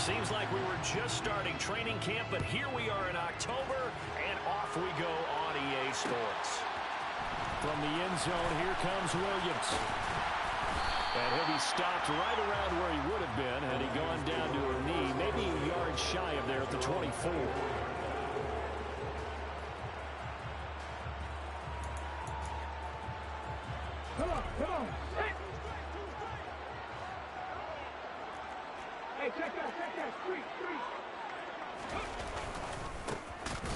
Seems like we were just starting training camp, but here we are in October, and off we go on EA Sports. From the end zone, here comes Williams. And he'll be stopped right around where he would have been had he gone down to a knee, maybe a yard shy of there at the 24. Come on. Hey, check that. Street.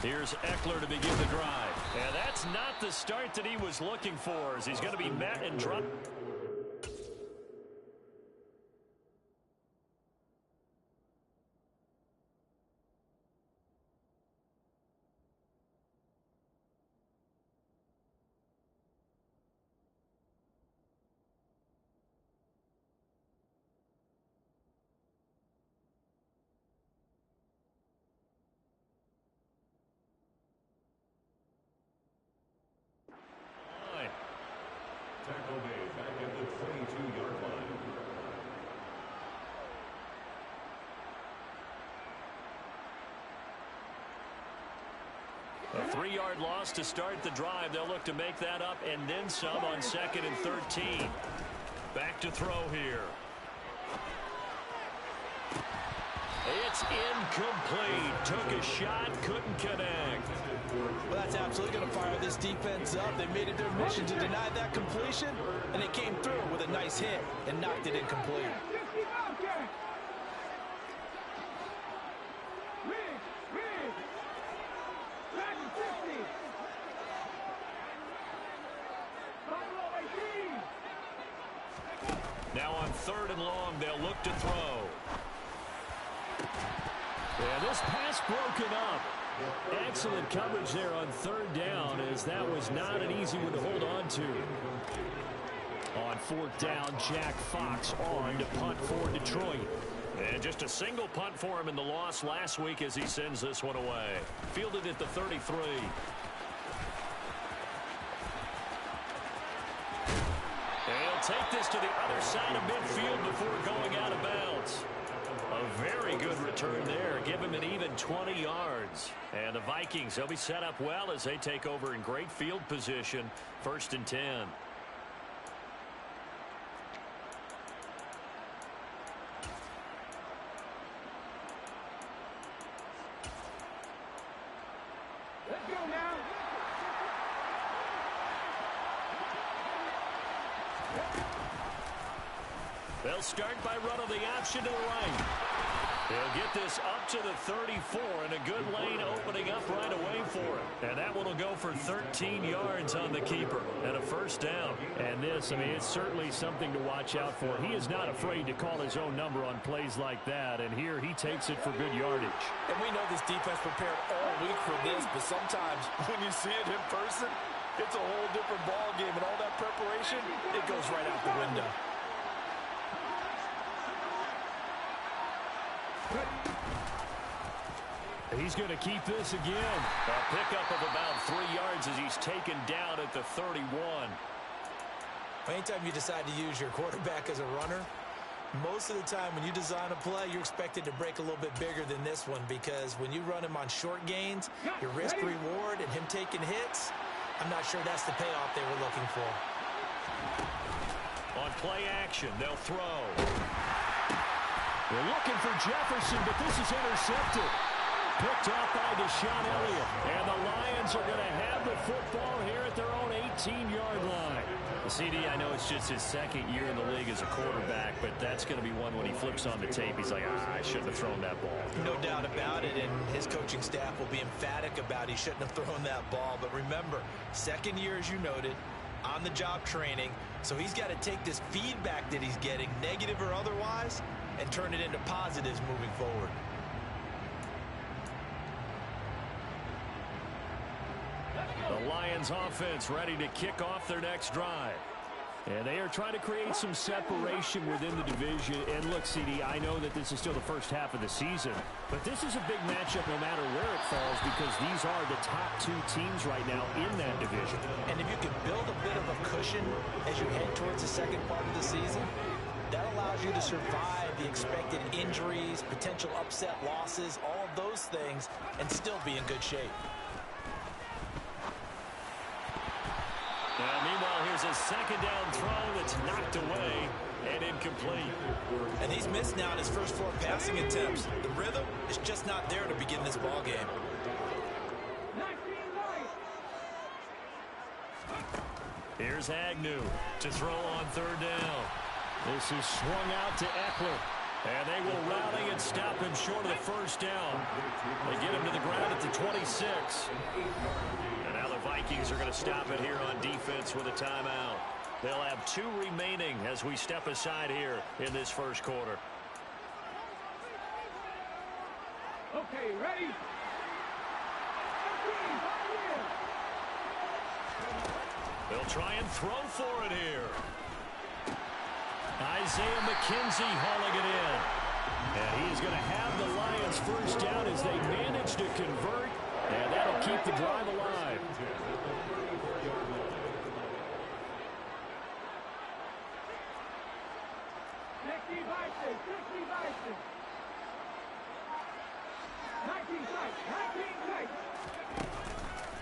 Here's Eckler to begin the drive. And that's not the start that he was looking for, as he's going to be met and dropped. Tackle made back at the 22-yard line. A 3-yard loss to start the drive. They'll look to make that up and then some on 2nd and 13. Back to throw here. It's incomplete. Took a shot, couldn't connect. Well, that's absolutely going to fire this defense up. They made it their mission to deny that completion, and they came through with a nice hit and knocked it incomplete. Now on 3rd and long, they'll look to throw. Yeah, this pass broken up. Excellent coverage there on 3rd down, as that was not an easy one to hold on to. On 4th down, Jack Fox on to punt for Detroit. And just a single punt for him in the loss last week as he sends this one away. Fielded at the 33. They'll take this to the other side of midfield before going out of bounds. A very good return there. Give him an even 20 yards. And the Vikings, they'll be set up well as they take over in great field position. 1st and 10. Let's go now. They'll start by running the option to the right. They'll get this up to the 34, and a good lane opening up right away for him. And that one will go for 13 yards on the keeper and a 1st down. And this, I mean, it's certainly something to watch out for. He is not afraid to call his own number on plays like that, and here he takes it for good yardage. And we know this defense prepared all week for this, but sometimes when you see it in person, it's a whole different ball game, and all that preparation, it goes right out the window. He's going to keep this again. A pickup of about 3 yards as he's taken down at the 31. Anytime you decide to use your quarterback as a runner, most of the time when you design a play, you're expected to break a little bit bigger than this one, because when you run him on short gains, your risk-reward and him taking hits, I'm not sure that's the payoff they were looking for. On play action, they'll throw. They're looking for Jefferson, but this is intercepted. Picked off by Deshaun Elliott. And the Lions are going to have the football here at their own 18-yard line. CD, I know it's just his 2nd year in the league as a quarterback, but that's going to be one when he flips on the tape. He's like, I shouldn't have thrown that ball. No doubt about it, and his coaching staff will be emphatic about he shouldn't have thrown that ball. But remember, 2nd year, as you noted, on-the-job training, so he's got to take this feedback that he's getting, negative or otherwise, and turn it into positives moving forward. The Lions offense ready to kick off their next drive. And they are trying to create some separation within the division. And look, CD, I know that this is still the first half of the season, but this is a big matchup no matter where it falls, because these are the top 2 teams right now in that division. And if you can build a bit of a cushion as you head towards the second part of the season, That allows you to survive the expected injuries, potential upset losses, all of those things, and still be in good shape. Meanwhile, here's a second down throw that's knocked away and incomplete. And he's missed now in his first 4 passing attempts. The rhythm is just not there to begin this ball game. Here's Agnew to throw on third down. This is swung out to Eckler. And they will rally and stop him short of the first down. They get him to the ground at the 26. And now the Vikings are going to stop it here on defense with a timeout. They'll have 2 remaining as we step aside here in this first quarter. Okay, ready? They'll try and throw for it here. Isaiah McKenzie hauling it in. And he's going to have the Lions first down as they manage to convert. And that'll keep the drive alive.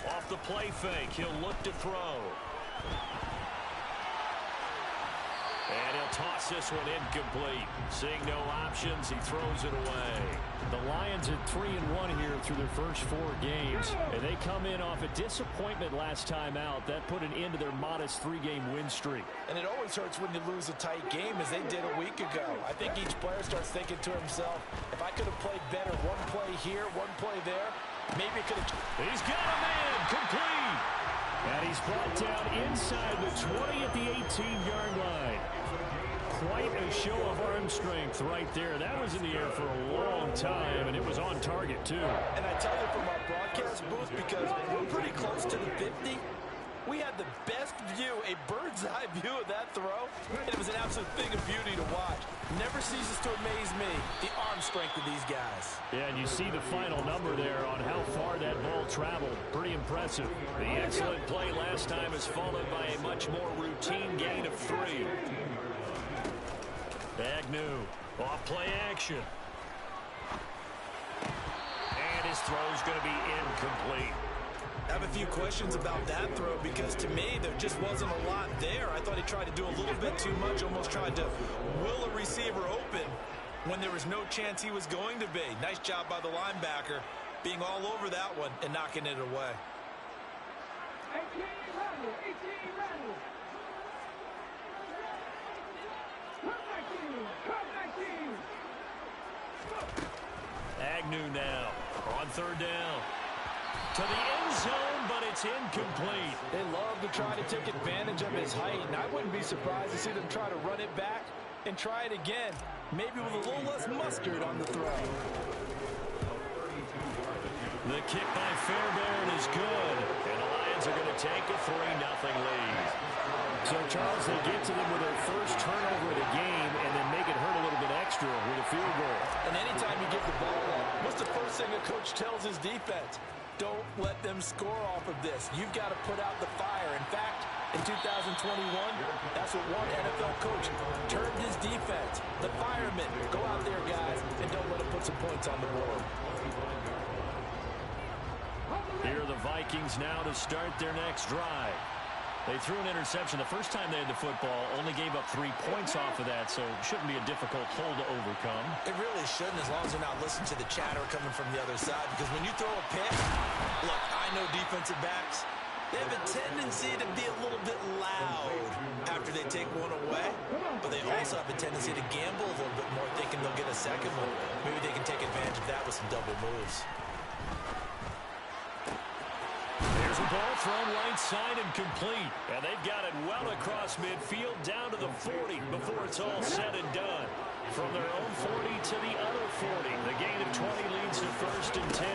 Off the play fake, he'll look to throw. And he'll toss this one incomplete. Seeing no options, he throws it away. The Lions at 3-1 here through their first 4 games. And they come in off a disappointment last time out. That put an end to their modest 3-game win streak. And it always hurts when you lose a tight game, as they did a week ago. I think each player starts thinking to himself, if I could have played better one play here, one play there, maybe it could have... He's got a man, complete. And he's brought down inside the 20 at the 18-yard line. Quite a show of arm strength right there. That was in the air for a long time, and it was on target, too. And I tell you from our broadcast booth, because we're pretty close to the 50, we had the best view, a bird's-eye view of that throw, and it was an absolute thing of beauty to watch. Never ceases to amaze me, the arm strength of these guys. Yeah, and you see the final number there on how far that ball traveled. Pretty impressive. The excellent play last time is followed by a much more routine gain of 3. Agnew, off play action. And his throw's going to be incomplete. I have a few questions about that throw, because to me there just wasn't a lot there. I thought he tried to do a little bit too much, almost tried to will a receiver open when there was no chance he was going to be. Nice job by the linebacker being all over that one and knocking it away. 18 Randall. Agnew now on third down. To the end zone, but it's incomplete. They love to try to take advantage of his height, and I wouldn't be surprised to see them try to run it back and try it again, maybe with a little less mustard on the throw. The kick by Fairbairn is good, and the Lions are going to take a 3-0 lead. So, Charles, they get to them with their first turnover of the game and then make it hurt a little bit extra with a field goal. And anytime you give the ball up, what's the first thing a coach tells his defense? Don't let them score off of this. You've got to put out the fire. In fact, in 2021, that's what one NFL coach termed his defense. The firemen. Go out there, guys, and don't let them put some points on the board. Here are the Vikings now to start their next drive. They threw an interception the first time they had the football, only gave up 3 points off of that, so it shouldn't be a difficult hole to overcome. It really shouldn't, as long as they're not listening to the chatter coming from the other side, because when you throw a pick, look, I know defensive backs, they have a tendency to be a little bit loud after they take one away, but they also have a tendency to gamble a little bit more, thinking they'll get a second one. Maybe they can take advantage of that with some double moves. There's a ball thrown right side and complete. And they've got it well across midfield down to the 40 before it's all said and done. From their own 40 to the other 40. The gain of 20 leads to 1st and 10.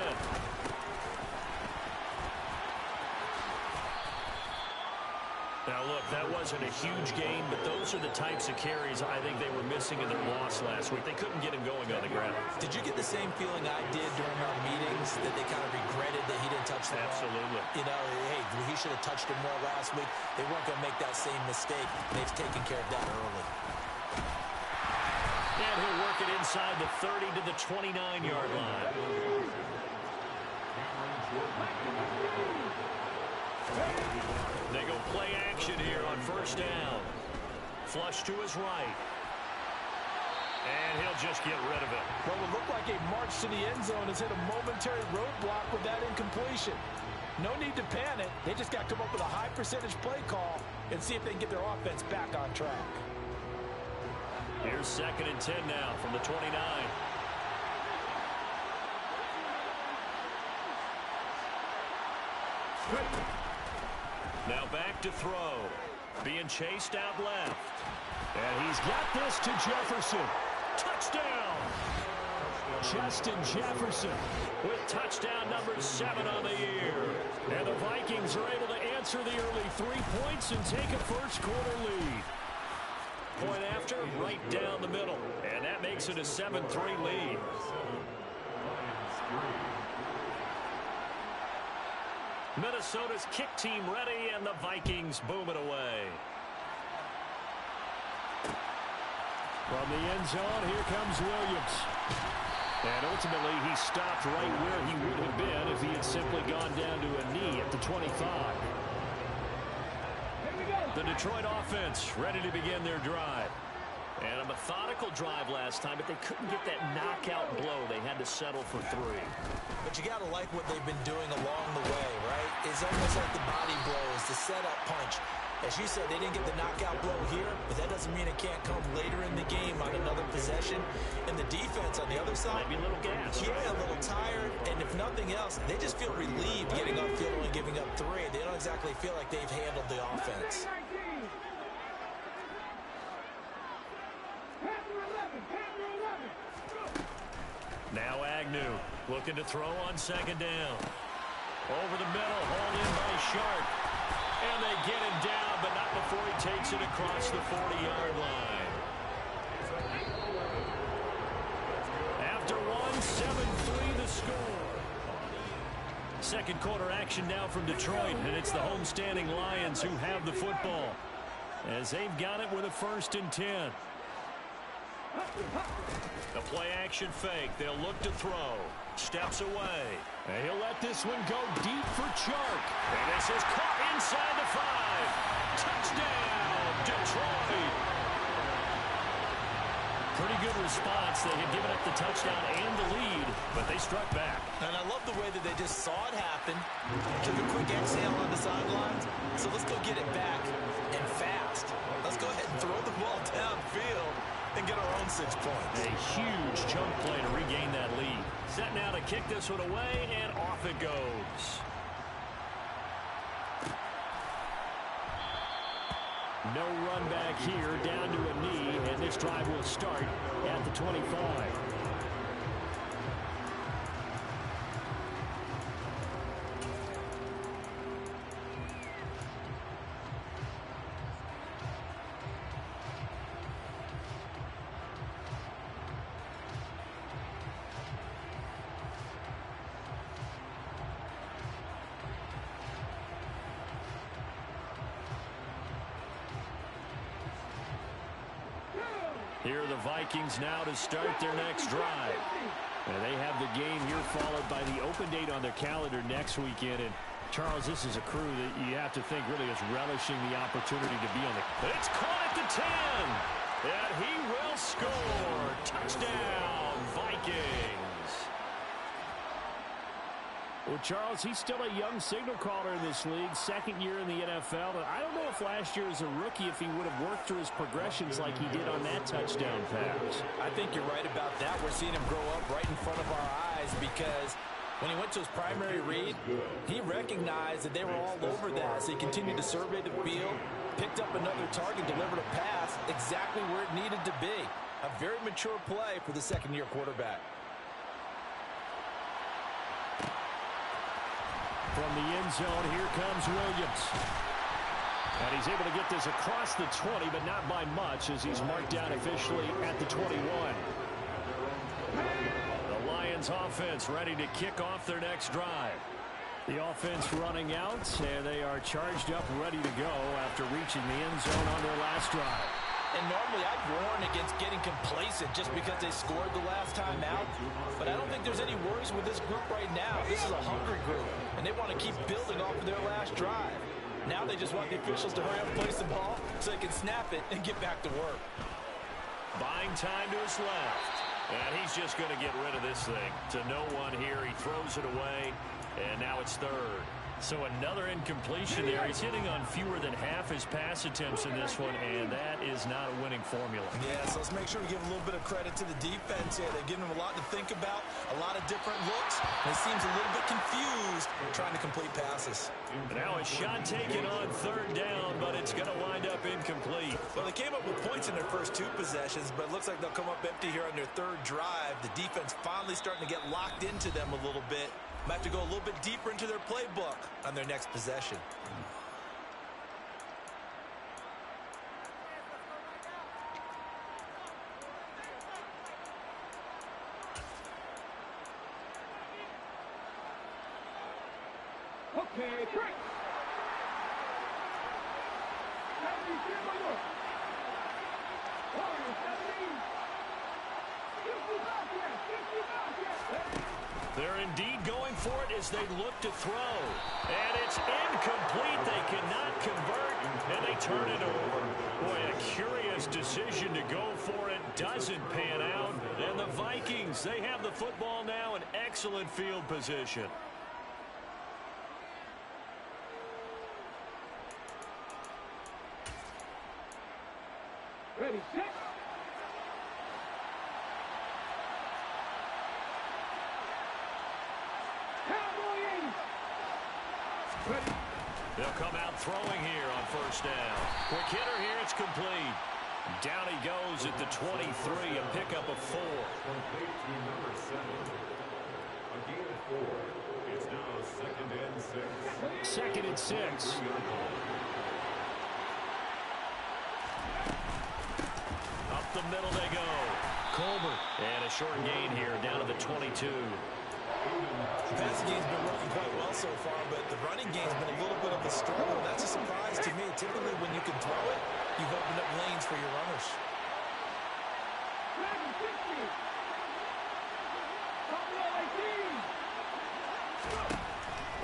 Now, look, that wasn't a huge gain, but those are the types of carries I think they were missing in their loss last week. They couldn't get him going on the ground. Did you get the same feeling I did during our meetings, that they kind of regretted that he didn't touch the ball? Absolutely. You know, hey, he should have touched it more last week. They weren't going to make that same mistake. They've taken care of that early. And he'll work it inside the 30 to the 29-yard line. They go play action here on first down. Flush to his right. And he'll just get rid of it. Well, it looked like a march to the end zone has hit a momentary roadblock with that incompletion. No need to panic. They just got to come up with a high percentage play call and see if they can get their offense back on track. Here's 2nd and 10 now from the 29. Now back to throw. Being chased out left. And he's got this to Jefferson. Touchdown! Justin Jefferson with touchdown number 7 on the year. And the Vikings are able to answer the early 3 points and take a first-quarter lead. Point after, right down the middle. And that makes it a 7-3 lead. Minnesota's kick team ready, and the Vikings boom it away. From the end zone, here comes Williams. And ultimately, he stopped right where he would have been if he had simply gone down to a knee at the 25. The Detroit offense ready to begin their drive. And a methodical drive last time, but they couldn't get that knockout blow. They had to settle for 3. But you got to like what they've been doing along the way, right? It's almost like the body blows, the setup punch. As you said, they didn't get the knockout blow here, but that doesn't mean it can't come later in the game on another possession. And the defense on the other side, might be a little gas. Yeah, a little tired. And if nothing else, they just feel relieved getting upfield and giving up 3. They don't exactly feel like they've handled the offense. Now Agnew looking to throw on 2nd down. Over the middle, hauled in by Sharp. And they get him down, but not before he takes it across the 40-yard line. After 7-3 the score. Second quarter action now from Detroit, and it's the homestanding Lions who have the football, as they've got it with a 1st and 10. The play action fake. They'll look to throw. Steps away. And he'll let this one go deep for Chark. And this is caught inside the 5. Touchdown, Detroit. Pretty good response. They had given up the touchdown and the lead, but they struck back. And I love the way that they just saw it happen. Took a quick exhale on the sidelines. So let's go get it back and fast. Let's go ahead and throw the ball downfield and get our own 6 points. A huge chunk play to regain that lead. Set now to kick this one away, and off it goes. No run back here, down to a knee, and this drive will start at the 25. Here are the Vikings now to start their next drive. And they have the game here followed by the open date on their calendar next weekend. And Charles, this is a crew that you have to think really is relishing the opportunity to be on the... It's caught at the 10. And he will score. Touchdown, Vikings. Well, Charles, he's still a young signal caller in this league, 2nd year in the NFL. But I don't know if last year as a rookie, if he would have worked through his progressions like he did on that touchdown pass. I think you're right about that. We're seeing him grow up right in front of our eyes because when he went to his primary read, he recognized that they were all over that. So he continued to survey the field, picked up another target, delivered a pass exactly where it needed to be. A very mature play for the 2nd-year quarterback. From the end zone, here comes Williams. And he's able to get this across the 20, but not by much as he's marked down officially at the 21. The Lions offense ready to kick off their next drive. The offense running out, and they are charged up, ready to go after reaching the end zone on their last drive. And normally I'd warn against getting complacent just because they scored the last time out. But I don't think there's any worries with this group right now. This is a hungry group, and they want to keep building off of their last drive. Now they just want the officials to hurry up and place the ball so they can snap it and get back to work. Buying time to his left. And he's just going to get rid of this thing. To no one here. He throws it away, and now it's third. So another incompletion there. He's hitting on fewer than half his pass attempts in this one, and that is not a winning formula. Yeah, so let's make sure we give a little bit of credit to the defense here. They're giving him a lot to think about, a lot of different looks, and he seems a little bit confused trying to complete passes. And now a shot taken on third down, but it's going to wind up incomplete. Well, they came up with points in their first two possessions, but it looks like they'll come up empty here on their third drive. The defense finally starting to get locked into them a little bit. Might have to go a little bit deeper into their playbook on their next possession. Okay, break. They're indeed going for it as they look to throw. And it's incomplete. They cannot convert, and they turn it over. Boy, a curious decision to go for it. Doesn't pan out. And the Vikings, they have the football now in excellent field position. Ready, set. They'll come out throwing here on first down. Quick hitter here, it's complete. Down he goes at the 23, a pickup of 4. Complete to number 7. A gain of 4. It's now 2nd and 6. 2nd and 6. Up the middle they go. Colbert. And a short gain here down to the 22. The passing game's been working quite well so far, but the running game's been a little bit of a struggle. That's a surprise to me. Typically, when you can throw it, you've opened up lanes for your runners.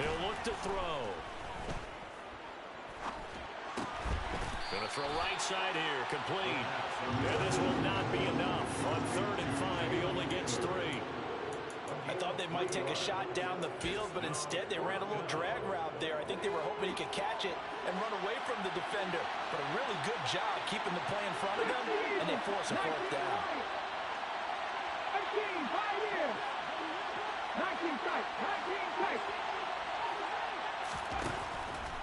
He'll look to throw. Going to throw right side here, complete. And this will not be enough. On 3rd and 5, he only gets 3. I thought they might take a shot down the field, but instead they ran a little drag route there. I think they were hoping he could catch it and run away from the defender. But a really good job keeping the play in front of them, and they force a 4th down. 19 tight.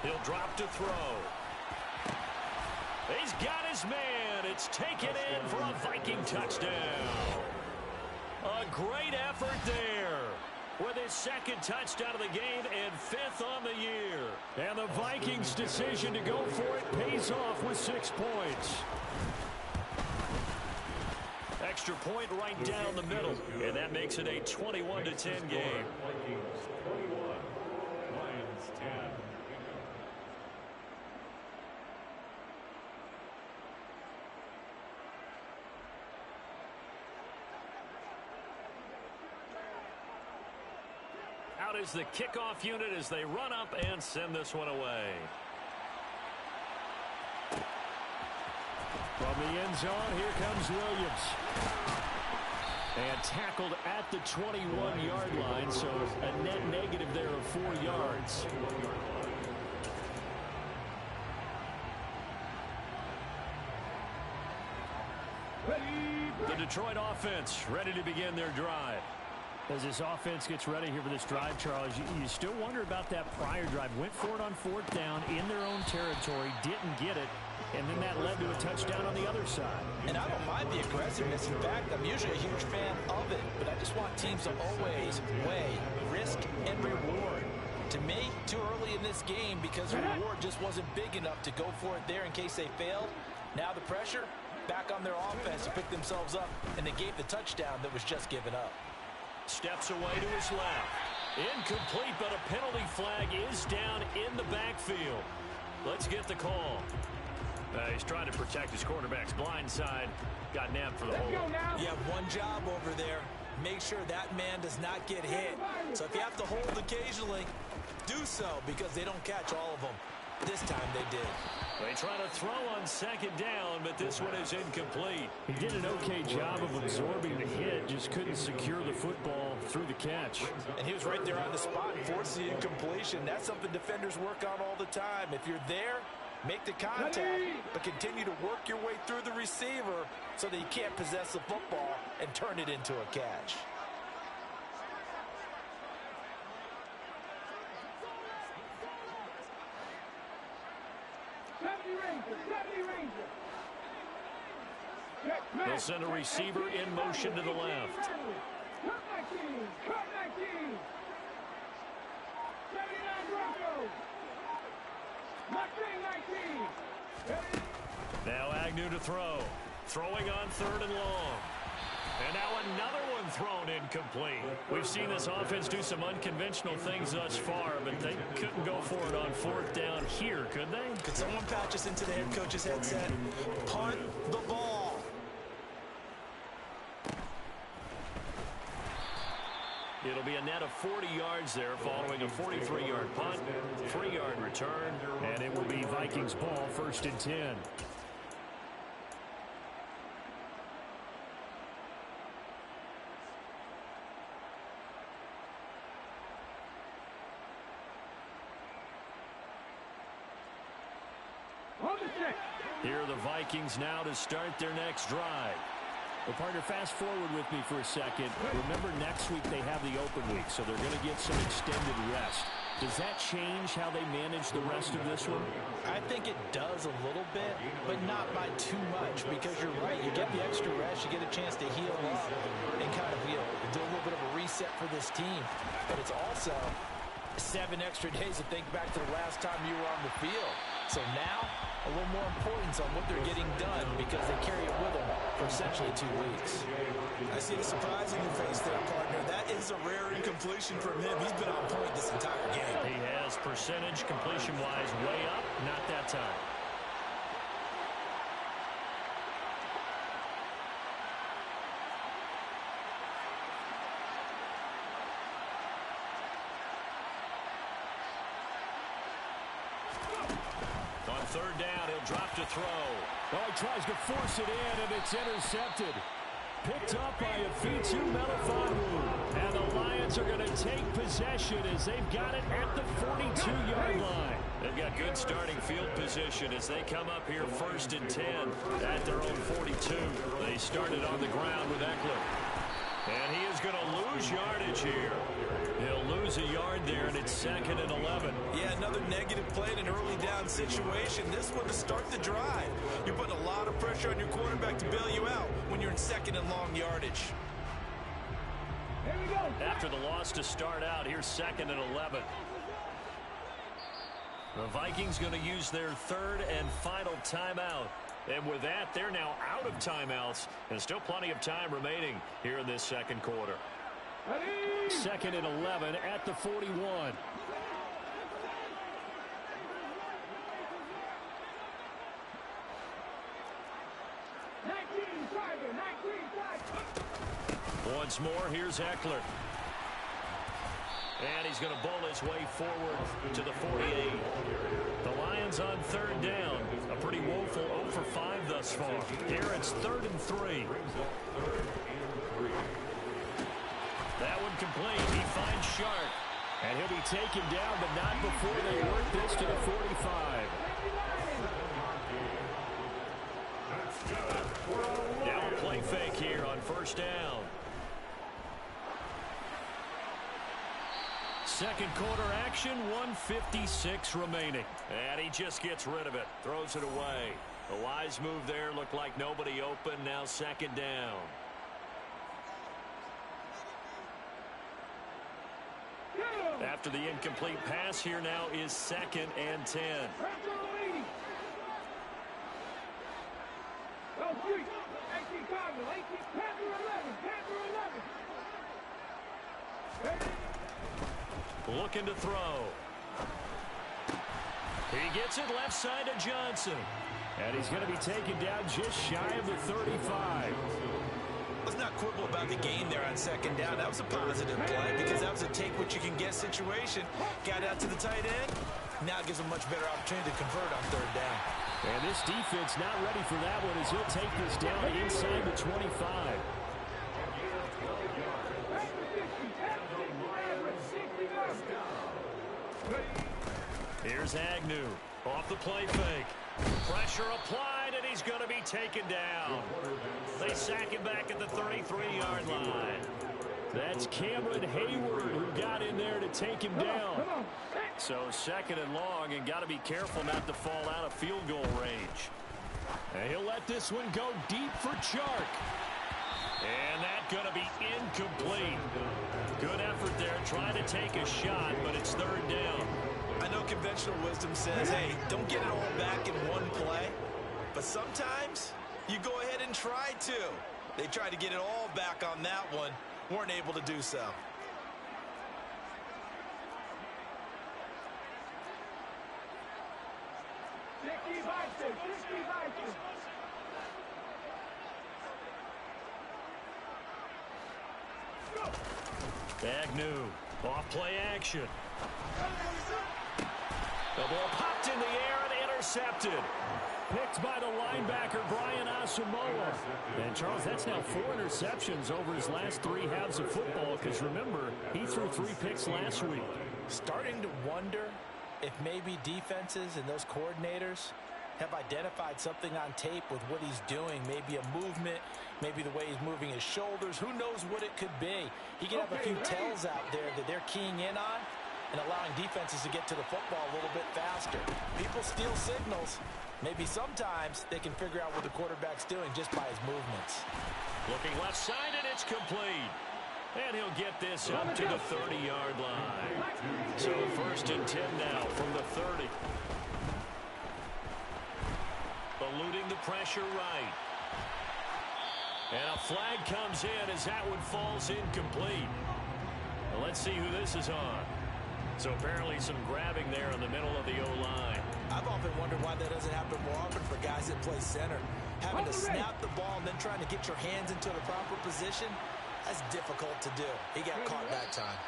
He'll drop to throw. He's got his man. It's taken in for a Viking touchdown. A great effort there with his 2nd touchdown of the game and 5th on the year. And the Vikings' decision to go for it pays off with 6 points. Extra point right down the middle, and that makes it a 21-10 game. Vikings 21. Lions 10. Out is the kickoff unit as they run up and send this one away. From the end zone, here comes Williams. And tackled at the 21-yard line, so a net negative there of 4 yards. The Detroit offense ready to begin their drive. As this offense gets ready here for this drive, Charles, you still wonder about that prior drive. Went for it on 4th down in their own territory, didn't get it, and then that led to a touchdown on the other side. And I don't mind the aggressiveness. In fact, I'm usually a huge fan of it, but I just want teams to always weigh risk and reward. To me, too early in this game because the reward just wasn't big enough to go for it there in case they failed. Now the pressure back on their offense to pick themselves up, and they gave the touchdown that was just given up. Steps away to his left. Incomplete, but a penalty flag is down in the backfield. Let's get the call. He's trying to protect his quarterback's blind side. Got nabbed for the hold. You have one job over there. Make sure that man does not get hit. So if you have to hold occasionally, do so, because they don't catch all of them. This time they did. They try to throw on second down, but this one is incomplete. He did an okay job of absorbing the hit, just couldn't secure the football through the catch. And he was right there on the spot, forcing the incompletion. That's something defenders work on all the time. If you're there, make the contact, but continue to work your way through the receiver so that you can't possess the football and turn it into a catch. They'll send a receiver in motion to the left. Now Agnew to throw. Throwing on third and long. And now another one thrown incomplete. We've seen this offense do some unconventional things thus far, but they couldn't go for it on fourth down here, could they? Could someone patch us into the head coach's headset? Punt the ball. It'll be a net of 40 yards there following a 43-yard punt, 3-yard return, and it will be Vikings ball, 1st and 10. Here are the Vikings now to start their next drive. Well, partner, fast forward with me for a second. Remember, next week they have the open week, so they're going to get some extended rest. Does that change how they manage the rest of this one? I think it does a little bit, but not by too much, because you're right. You get the extra rest, you get a chance to heal up and kind of, do a little bit of a reset for this team. But it's also 7 extra days to think back to the last time you were on the field. So now, a little more importance on what they're getting done, because they carry it with them for essentially 2 weeks. I see the surprise in your face there, partner. That is a rare incompletion from him. He's been on point this entire game. He has percentage completion-wise way up, not that time. On third down, he'll drop to throw. Oh, he tries to force it in, and it's intercepted. Picked up by Afitu Melifonwu. And the Lions are going to take possession as they've got it at the 42-yard line. They've got good starting field position as they come up here 1st and 10 at their own 42. They started on the ground with Eckler. And he is going to lose yardage here. He'll lose a yard there, and it's 2nd and 11. Yeah, another negative play in an early down situation. This one to start the drive. You're putting a lot of pressure on your quarterback to bail you out when you're in 2nd and long yardage. After the loss to start out, here's 2nd and 11. The Vikings going to use their 3rd and final timeout. And with that, they're now out of timeouts, and still plenty of time remaining here in this second quarter. 2nd and 11 at the 41. Once more, here's Eckler. And he's going to bowl his way forward to the 48. The Lions on 3rd down. A pretty woeful 0 for 5 thus far. Here it's 3rd and 3. That one complete. He finds Sharp. And he'll be taken down, but not before they work this to the 45. Now a play fake here on 1st down. Second quarter action, 1:56 remaining. And he just gets rid of it. Throws it away. The wise move there. Looked like nobody open. Now 2nd down. After the incomplete pass, here now is 2nd and 10. Looking to throw. He gets it left side to Johnson. And he's going to be taken down just shy of the 35. Let's not quibble about the gain there on second down. That was a positive play because that was a take-what-you-can-get situation. Got out to the tight end. Now it gives him a much better opportunity to convert on third down. And this defense not ready for that one as he'll take this down inside the 25. Here's Agnew off the play fake. Pressure applied, and he's going to be taken down. They sack him back at the 33-yard line. That's Cameron Hayward who got in there to take him down. So second and long, and got to be careful not to fall out of field goal range. And he'll let this one go deep for Chark. And that's going to be incomplete. Good effort there, trying to take a shot, but it's third down. I know conventional wisdom says, hey, don't get it all back in one play. But sometimes you go ahead and try to. They tried to get it all back on that one. Weren't able to do so. Agnew, off play action. The ball popped in the air and intercepted. Picked by the linebacker, Brian Asamoah. And, Charles, that's now 4 interceptions over his last 3 halves of football because, remember, he threw 3 picks last week. Starting to wonder if maybe defenses and those coordinators have identified something on tape with what he's doing. Maybe a movement, maybe the way he's moving his shoulders. Who knows what it could be? He can have a few tells out there that they're keying in on and allowing defenses to get to the football a little bit faster. People steal signals. Maybe sometimes they can figure out what the quarterback's doing just by his movements. Looking left side, and it's complete. And he'll get this up to the 30-yard line. So first and 10 now from the 30. Eluding the pressure right. And a flag comes in as that one falls incomplete. Well, let's see who this is on. So apparently some grabbing there in the middle of the O-line. I've often wondered why that doesn't happen more often for guys that play center. Having to snap the ball and then trying to get your hands into the proper position, that's difficult to do. He got caught that time.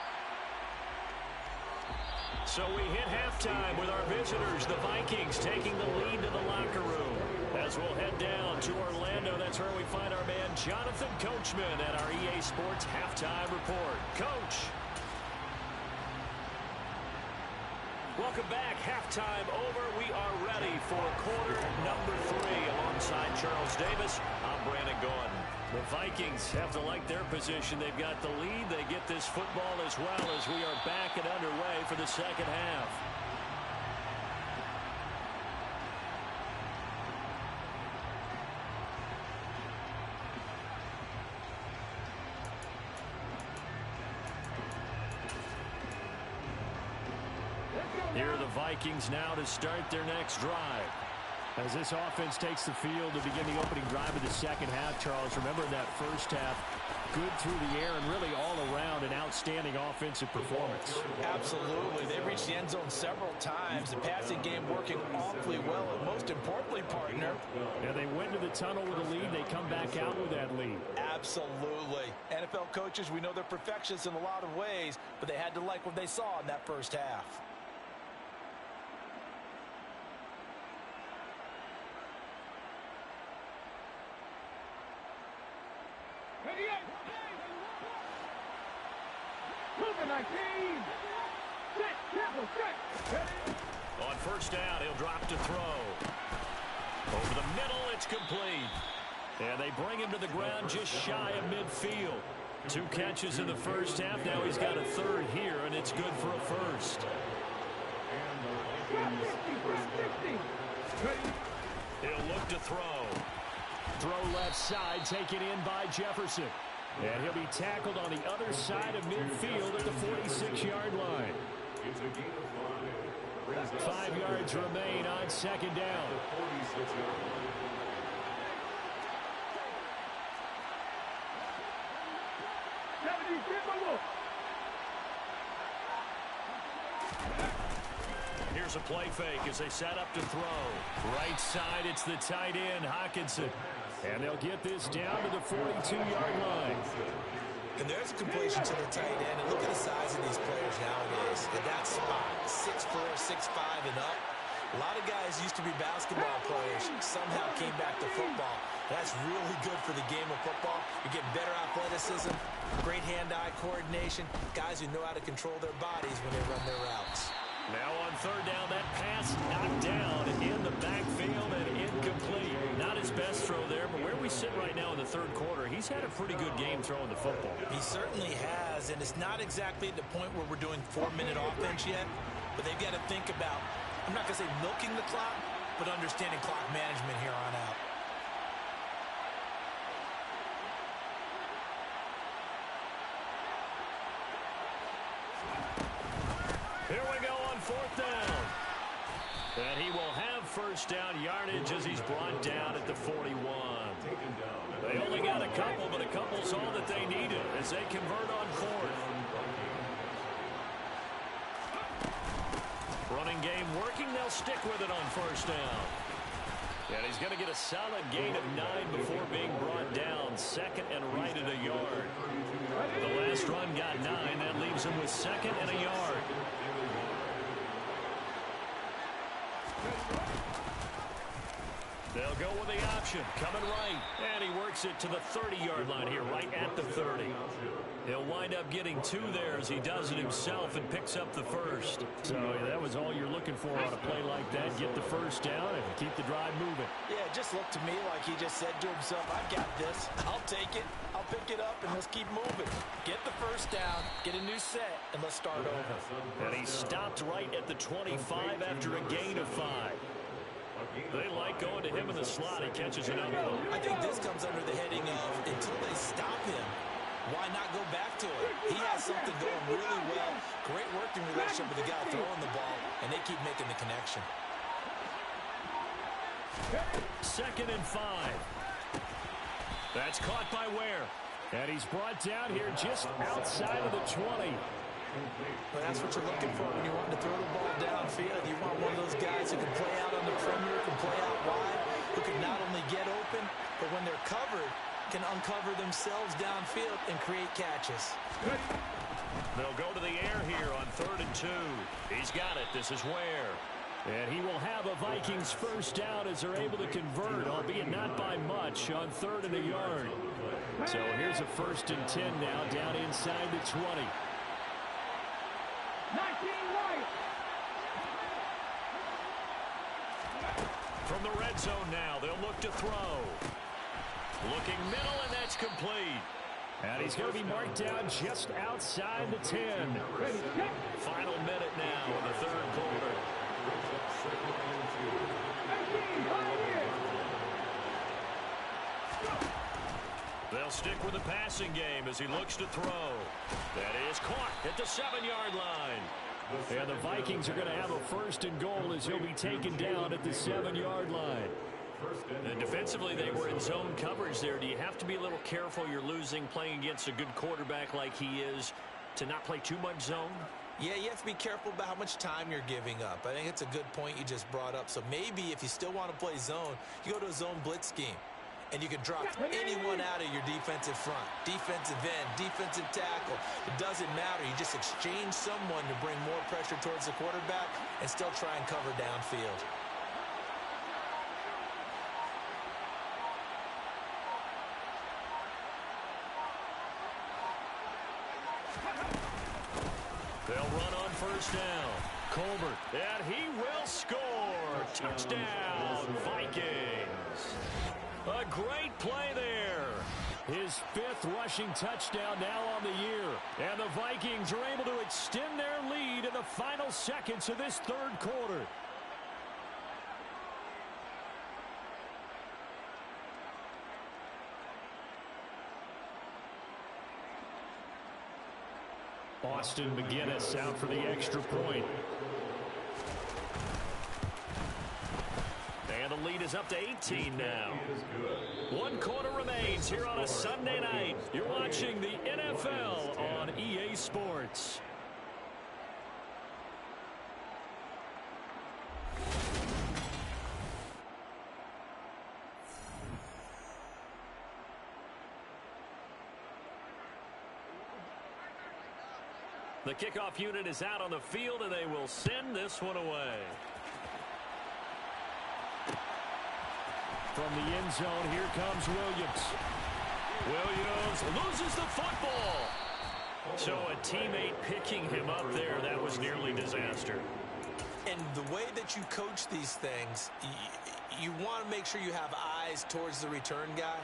So we hit halftime with our visitors, the Vikings, taking the lead to the locker room. As we'll head down to Orlando, that's where we find our man Jonathan Coachman at our EA Sports Halftime Report. Coach. Welcome back. Halftime over. We are ready for quarter number 3. Alongside Charles Davis, I'm Brandon Gordon. The Vikings have to like their position. They've got the lead. They get this football as well as we are back and underway for the second half. Here are the Vikings now to start their next drive. As this offense takes the field to begin the opening drive of the second half, Charles, remember in that first half, good through the air and really all around an outstanding offensive performance. Absolutely. They reached the end zone several times. The passing game working awfully well, and most importantly, partner. Yeah, they went to the tunnel with a lead. They come back out with that lead. Absolutely. NFL coaches, we know they're perfectionists in a lot of ways, but they had to like what they saw in that first half. On first down, he'll drop to throw. Over the middle, it's complete. And they bring him to the ground just shy of midfield. 2 catches in the first half. Now he's got a third here, and it's good for a first. He'll look to throw. Throw left side, taken in by Jefferson. And he'll be tackled on the other side of midfield at the 46-yard line. 5 yards remain on second down. Here's Here's a play fake as they set up to throw. Right side, it's the tight end, Hockenson. And they'll get this down to the 42-yard line. And there's a completion to the tight end. And look at the size of these players nowadays. At that spot, 6'4", 6'5", and up. A lot of guys used to be basketball players, somehow came back to football. That's really good for the game of football. You're getting better athleticism, great hand-eye coordination, guys who know how to control their bodies when they run their routes. Now on third down, that pass knocked down in the backfield and incomplete. Not his best throw there, but where we sit right now in the third quarter, he's had a pretty good game throwing the football. He certainly has, and it's not exactly at the point where we're doing 4-minute offense yet, but they've got to think about, I'm not going to say milking the clock, but understanding clock management here on out. Here we go on fourth down. And he will have first down yardage as he's brought down at the 41. They only got a couple, but a couple's all that they needed as they convert on fourth. Running game working. They'll stick with it on first down. And he's going to get a solid gain of 9 before being brought down. Second and right at a yard. The last run got 9. That leaves him with second and a yard. They'll go with the option. Coming right. And he works it to the 30-yard line here, right at the 30. He'll wind up getting 2 there as he does it himself and picks up the first. So that was all you're looking for on a play like that. Get the first down and keep the drive moving. Yeah, it just looked to me like he just said to himself, I've got this. I'll take it. I'll pick it up, and let's keep moving. Get the first down, get a new set, and let's start over. And he stopped right at the 25 after a gain of 5. They like going to him in the slot. He catches another one. I think this comes under the heading of until they stop him, why not go back to it? He has something going really well. Great working relationship with the guy throwing the ball, and they keep making the connection. Second and 5. That's caught by Ware. And he's brought down here just outside of the 20. But that's what you're looking for when you want to throw the ball downfield. You want one of those guys who can play out on the perimeter, can play out wide, who can not only get open, but when they're covered, can uncover themselves downfield and create catches. They'll go to the air here on 3rd and 2. He's got it. This is Ware. And he will have a Vikings first down as they're able to convert, albeit not by much, on 3rd and a yard. So here's a 1st and 10 now down inside the 20. 19 right. From the red zone now, they'll look to throw. Looking middle, and that's complete. And he's going to be marked down just outside the 10. Final minute now in the third quarter. They'll stick with the passing game as he looks to throw. That is caught at the 7-yard line. And the Vikings are going to have a 1st and goal as he'll be taken down at the 7-yard line. And defensively, they were in zone coverage there. Do you have to be a little careful? You're losing playing against a good quarterback like he is to not play too much zone? Yeah, you have to be careful about how much time you're giving up. I think it's a good point you just brought up. So maybe if you still want to play zone, you go to a zone blitz scheme. And you can drop anyone out of your defensive front. Defensive end, defensive tackle. It doesn't matter. You just exchange someone to bring more pressure towards the quarterback and still try and cover downfield. They'll run on first down. Colbert, and he will score. Touchdown, Vikings. A great play there. His 5th rushing touchdown now on the year. And the Vikings are able to extend their lead in the final seconds of this third quarter. Austin McGinnis out for the extra point. And the lead is up to 18 now. 1 quarter remains here on a Sunday night. You're watching the NFL on EA Sports. The kickoff unit is out on the field, and they will send this one away. From the end zone, here comes Williams. Williams loses the football. So a teammate picking him up there, that was nearly disaster. And the way that you coach these things, you want to make sure you have eyes towards the return guy,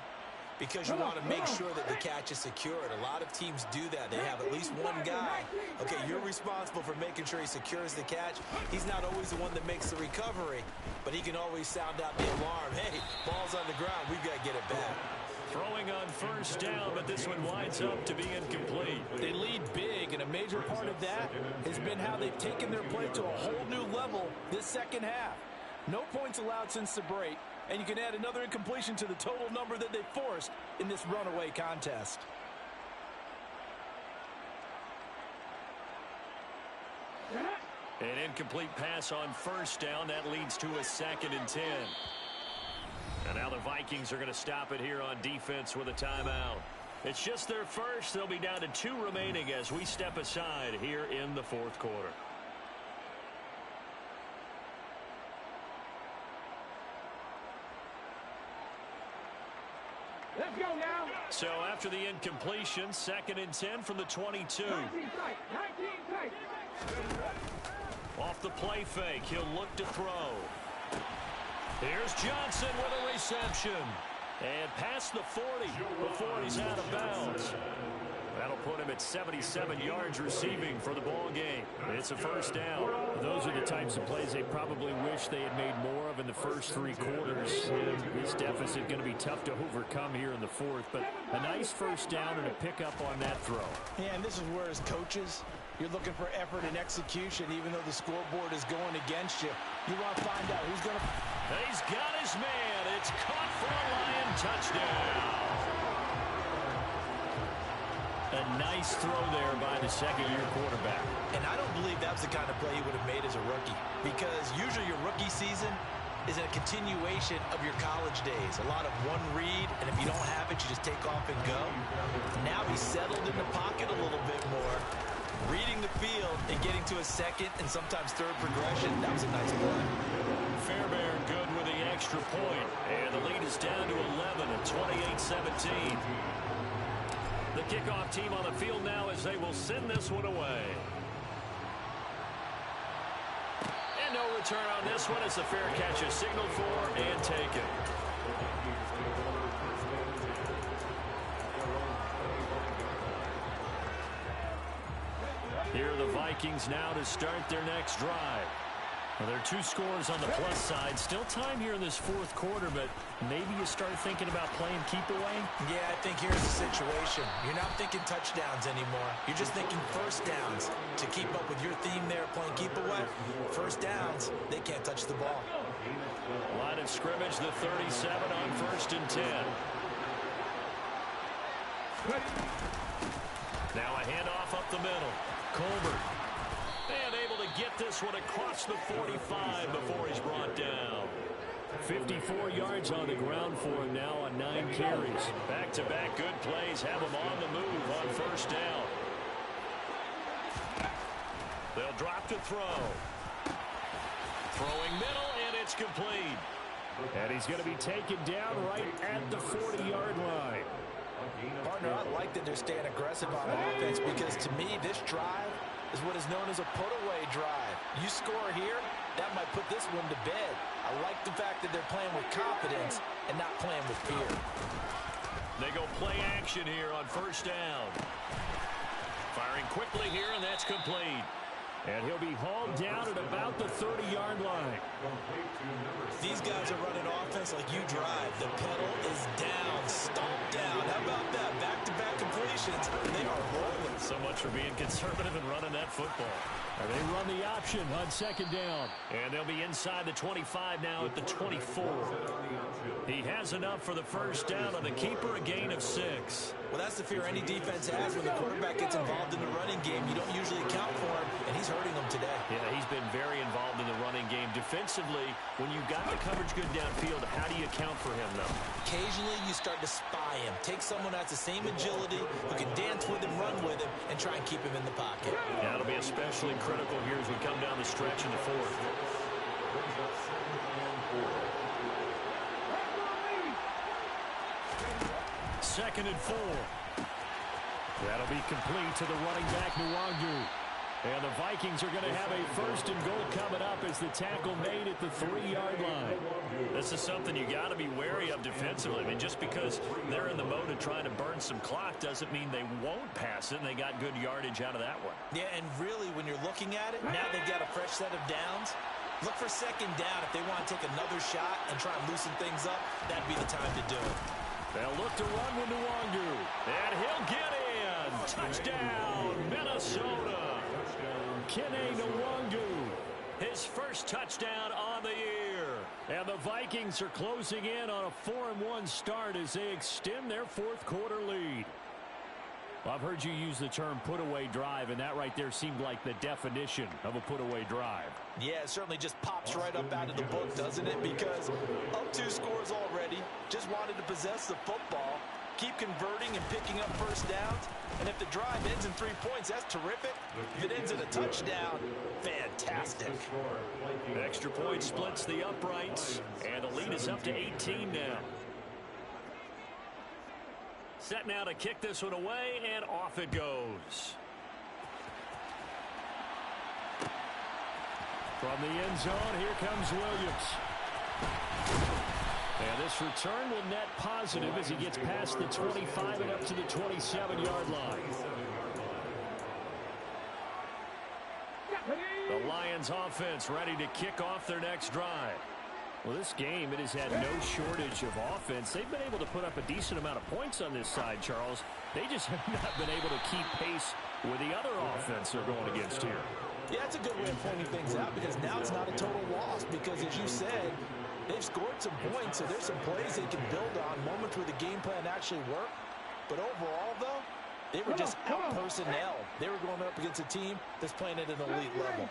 because you want to make sure that the catch is secured. A lot of teams do that. They have at least one guy. Okay, you're responsible for making sure he secures the catch. He's not always the one that makes the recovery, but he can always sound out the alarm. Hey, ball's on the ground. We've got to get it back. Throwing on first down, but this one winds up to be incomplete. They lead big, and a major part of that has been how they've taken their play to a whole new level this second half. No points allowed since the break, and you can add another incompletion to the total number that they forced in this runaway contest. An incomplete pass on first down. That leads to a 2nd and 10. And now the Vikings are going to stop it here on defense with a timeout. It's just their first. They'll be down to 2 remaining as we step aside here in the 4th quarter. Let's go now. So after the incompletion, 2nd and 10 from the 22. 19 tight. 19 tight. Off the play fake, he'll look to throw. Here's Johnson with a reception. And past the 40 before he's out of bounds. That'll put him at 77 yards receiving for the ball game. It's a first down. Those are the types of plays they probably wish they had made more of in the first 3 quarters. And this deficit going to be tough to overcome here in the 4th. But a nice first down and a pickup on that throw. Yeah, and this is where, as coaches, you're looking for effort and execution, even though the scoreboard is going against you. You want to find out who's going to... He's got his man. It's caught for a Lion touchdown. A nice throw there by the second-year quarterback. And I don't believe that was the kind of play he would have made as a rookie, because usually your rookie season is a continuation of your college days. A lot of one read, and if you don't have it, you just take off and go. Now he's settled in the pocket a little bit more, reading the field and getting to a second and sometimes third progression. That was a nice play. Fairbairn good with the extra point, and the lead is down to 11 at 28-17. The kickoff team on the field now as they will send this one away. And no return on this one as the fair catch is signaled for and taken. Here are the Vikings now to start their next drive. Well, there are 2 scores on the plus side. Still time here in this 4th quarter, but maybe you start thinking about playing keep away? Yeah, I think here's the situation. You're not thinking touchdowns anymore. You're just thinking first downs. To keep up with your theme there, playing keep away, first downs, they can't touch the ball. Line of scrimmage, the 37 on 1st and 10. Now a handoff up the middle. Colbert. And able to get this one across the 45 before he's brought down. 54 yards on the ground for him now on 9 carries. Back-to-back good plays have him on the move on first down. They'll drop to throw. Throwing middle, and it's complete. And he's going to be taken down right at the 40-yard line. Partner, I like that they're staying aggressive on offense, because to me, this drive is what is known as a put-away drive. You score here, that might put this one to bed. I like the fact that they're playing with confidence and not playing with fear. They go play action here on first down. Firing quickly here, and that's complete. And he'll be hauled down at about the 30-yard line. These guys are running offense like you drive. The pedal is down, stomped down. How about that? Back-to-back completions. They are rolling. So much for being conservative and running that football. And they run the option on second down. And they'll be inside the 25 now at the 24. He has enough for the first down on the keeper, a gain of 6. Well, that's the fear any defense has when the quarterback gets involved in the running game. You don't usually account for him, and he's hurting them today. Yeah, he's been very involved in the running game. Defensively, when you've got the coverage good downfield, how do you account for him, though? Occasionally, you start to spy him. Take someone who has the same agility, who can dance with him, run with him, and try and keep him in the pocket. Yeah, it'll be especially critical here as we come down the stretch in the fourth. Second and 4. That'll be complete to the running back, Nwangu. And the Vikings are going to have a first and goal coming up as the tackle made at the 3-yard line. This is something you got to be wary of defensively. I mean, just because they're in the mode of trying to burn some clock doesn't mean they won't pass it, and they got good yardage out of that one. Yeah, and really, when you're looking at it, now they've got a fresh set of downs. Look for second down if they want to take another shot and try and loosen things up. That'd be the time to do it. They'll look to run with Nwangu. And he'll get in. Touchdown, Minnesota. Kene Nwangu. His first touchdown on the year. And the Vikings are closing in on a 4-1 start as they extend their fourth quarter lead. Well, I've heard you use the term put-away drive, and that right there seemed like the definition of a put-away drive. Yeah, it certainly just pops right up out of the book, doesn't it? Because up 2 scores already, just wanted to possess the football, keep converting and picking up first downs. And if the drive ends in 3 points, that's terrific. If it ends in a touchdown, fantastic. Extra point splits the uprights, and the lead is up to 18 now. Set now to kick this one away, and off it goes. From the end zone, here comes Williams. And this return will net positive as he gets past the 25 and up to the 27-yard line. The Lions offense ready to kick off their next drive. Well, this game, it has had no shortage of offense. They've been able to put up a decent amount of points on this side, Charles. They just have not been able to keep pace with the other offense they're going against here. Yeah, that's a good way of pointing things out because now it's not a total loss because, as you said, they've scored some points, so there's some plays they can build on, moments where the game plan actually worked. But overall, though, they were just out personnel. They were going up against a team that's playing at an elite level.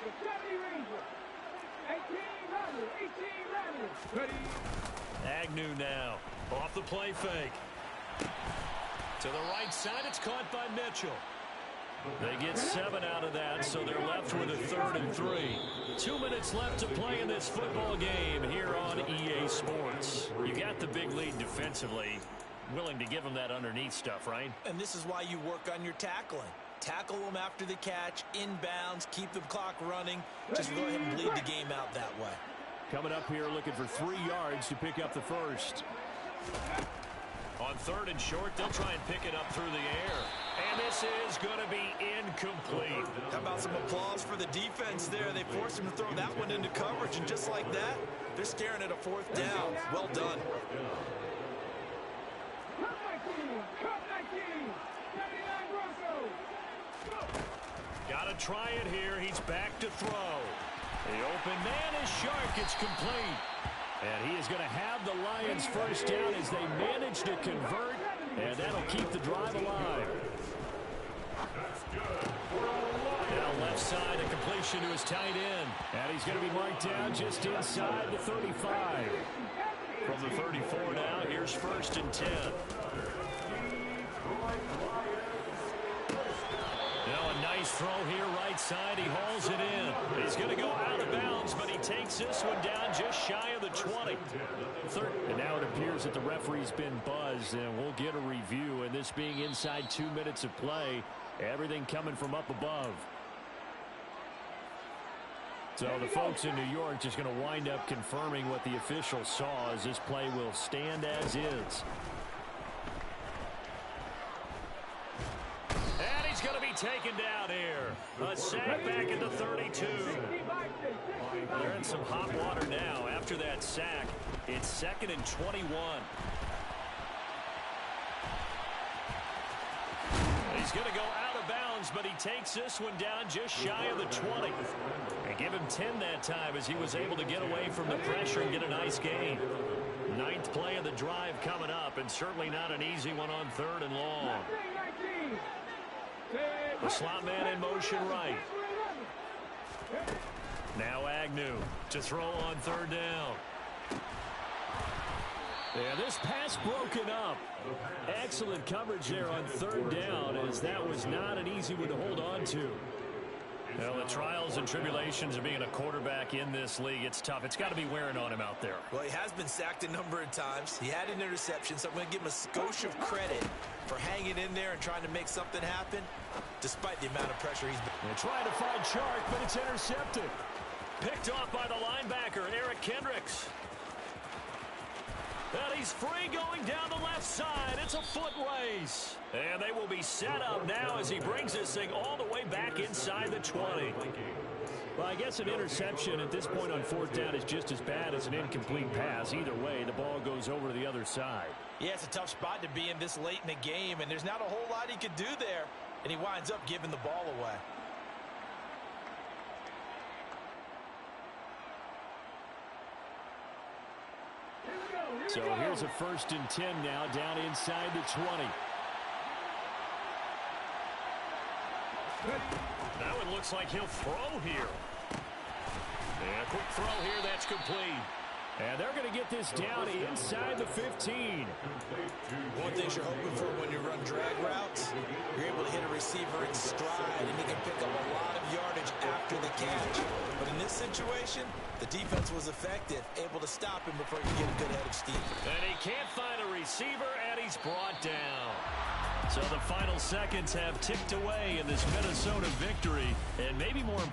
Agnew now off the play fake. To the right side, it's caught by Mitchell. They get 7 out of that, so they're left with a 3rd and 3. 2 minutes left to play in this football game here on EA Sports. You got the big lead defensively. Willing to give them that underneath stuff, right? And this is why you work on your tackling. Tackle them after the catch, inbounds, keep the clock running. Just go ahead and bleed the game out that way. Coming up here looking for 3 yards to pick up the first. On 3rd and short, they'll try and pick it up through the air. And this is going to be incomplete. How about some applause for the defense there? They forced him to throw that one into coverage, and just like that, they're staring at a 4th down. Well done. Got to try it here. He's back to throw. The open man is Shark. It's complete. And he is going to have the Lions first down as they manage to convert, and that'll keep the drive alive. Now left side, a completion to his tight end. And he's going to be marked down just inside the 35. From the 34 now, here's 1st and 10. Now a nice throw here, right side. He hauls it in. He's going to go out of bounds, but he takes this one down just shy of the 20. And now it appears that the referee's been buzzed, and we'll get a review. And this being inside 2 minutes of play, everything coming from up above. So the folks in New York just going to wind up confirming what the official saw as this play will stand as is. And he's going to be taken down here. A sack back at the 32. They're in some hot water now after that sack. It's 2nd and 21. He's going to go out of bounds, but he takes this one down just shy of the 20. And give him 10 that time as he was able to get away from the pressure and get a nice gain. Ninth play of the drive coming up, and certainly not an easy one on 3rd and long. The slot man in motion right. Now Agnew to throw on 3rd down. Yeah, this pass broken up. Excellent coverage there on 3rd down, as that was not an easy one to hold on to. Well, the trials and tribulations of being a quarterback in this league, it's tough. It's got to be wearing on him out there. Well, he has been sacked a number of times. He had an interception, so I'm going to give him a skosh of credit for hanging in there and trying to make something happen, despite the amount of pressure he's been. They're trying to find Chark, but it's intercepted. Picked off by the linebacker, Eric Kendricks. And he's free going down the left side. It's a foot race. And they will be set up now as he brings this thing all the way back inside the 20. Well, I guess an interception at this point on 4th down is just as bad as an incomplete pass. Either way, the ball goes over to the other side. Yeah, it's a tough spot to be in this late in the game, and there's not a whole lot he could do there, and he winds up giving the ball away. So here's a 1st and 10 now down inside the 20. Now it looks like he'll throw here. And a quick throw here, that's complete. And they're going to get this down inside the 15. One thing you're hoping for when you run drag routes, you're able to hit a receiver in stride, and he can pick up a lot of yardage after the catch. But in this situation, the defense was effective, able to stop him before he could get a good head of steam. And he can't find a receiver, and he's brought down. So the final seconds have ticked away in this Minnesota victory, and maybe more